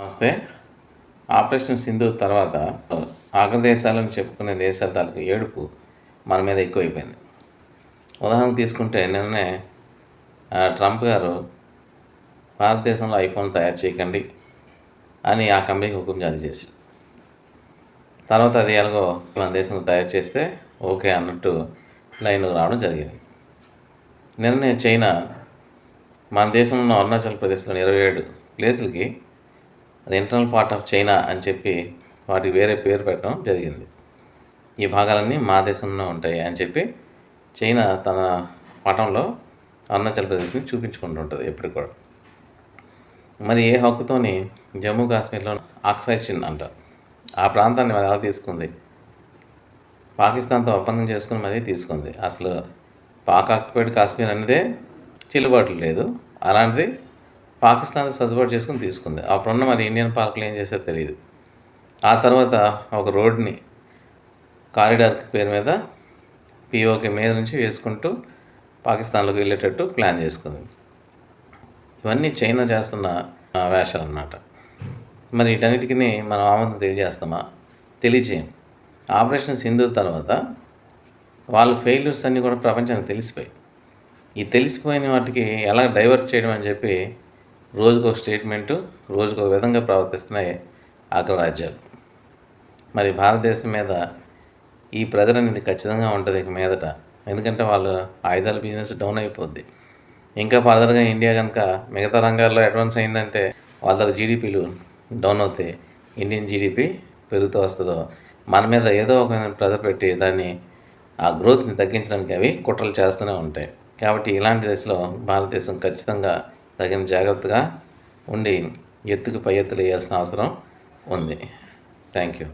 నమస్తే. ఆపరేషన్ సింధూర్ తర్వాత అగ్రదేశాలని చెప్పుకునే దేశాల తాలూకు ఏడుపు మన మీద ఎక్కువైపోయింది. ఉదాహరణకు తీసుకుంటే నిన్ననే ట్రంప్ గారు భారతదేశంలో ఐఫోన్ తయారు చేయకండి అని ఆ కంపెనీకి హుకుం జారీ చేశారు. తర్వాత అది ఎలాగో మన దేశంలో తయారు చేస్తే ఓకే అన్నట్టు లైన్లోకి రావడం జరిగింది. నిన్ననే చైనా మన దేశంలో ఉన్న అరుణాచల్ ప్రదేశ్లోని 27 ప్లేసులకి అది ఇంటర్నల్ పార్ట్ ఆఫ్ చైనా అని చెప్పి వాటికి వేరే పేరు పెట్టడం జరిగింది. ఈ భాగాలన్నీ మా దేశంలో ఉంటాయి అని చెప్పి చైనా తన పటంలో అరుణాచల్ ప్రదేశ్ని చూపించుకుంటూ ఉంటుంది ఎప్పుడు కూడా. మరి ఏ హక్కుతోని జమ్మూ కాశ్మీర్లో అక్సాయ్ చిన్ అంటారు ఆ ప్రాంతాన్ని మరి ఎలా తీసుకుంది? పాకిస్తాన్తో ఒప్పందం చేసుకుని మరీ తీసుకుంది. అసలు పాక్ ఆక్యుపైడ్ కాశ్మీర్ అనేదే చెల్లుబాటు లేదు. అలాంటిది పాకిస్తాన్ సర్దుబాటు చేసుకుని తీసుకుంది. అప్పుడున్న మరి ఇండియన్ పార్కులు ఏం చేశారో తెలియదు. ఆ తర్వాత ఒక రోడ్ని కారిడార్ పేరు మీద పిఓకే మీద నుంచి వేసుకుంటూ పాకిస్తాన్లోకి వెళ్ళేటట్టు ప్లాన్ చేసుకుంది. ఇవన్నీ చైనా చేస్తున్న వేషాలు అన్నమాట. మరి వీటన్నిటికీ మనం ఆమోదం తెలియజేస్తామా? తెలియజేయం. ఆపరేషన్ సింధూర్ తర్వాత వాళ్ళ ఫెయిల్యూర్స్ అన్నీ కూడా ప్రపంచానికి తెలిసిపోయి ఈ తెలిసిపోయిన వాటికి ఎలా డైవర్ట్ చేయడం అని చెప్పి రోజుకో స్టేట్మెంటు రోజుకో విధంగా ప్రవర్తిస్తున్నాయి అగ్రరాజ్యాలు. మరి భారతదేశం మీద ఈ ప్రెజర్ అనేది ఖచ్చితంగా ఉంటుంది ఇక మీదట. ఎందుకంటే వాళ్ళు ఆయుధాల బిజినెస్ డౌన్ అయిపోద్ది. ఇంకా ఫర్దర్గా ఇండియా కనుక మిగతా రంగాల్లో అడ్వాన్స్ అయిందంటే వాళ్ళ జీడిపిలు డౌన్ అవుతాయి. ఇండియన్ జీడిపి పెరుగుతూ వస్తుందో మన మీద ఏదో ఒక ప్రెజర్ పెట్టి దాన్ని ఆ గ్రోత్ని తగ్గించడానికి అవి కుట్రలు చేస్తూనే ఉంటాయి. కాబట్టి ఇలాంటి దశలో భారతదేశం ఖచ్చితంగా తగిన జాగ్రత్తగా ఉండి ఎత్తుకు పై ఎత్తులు వేయాల్సిన అవసరం ఉంది. Thank you.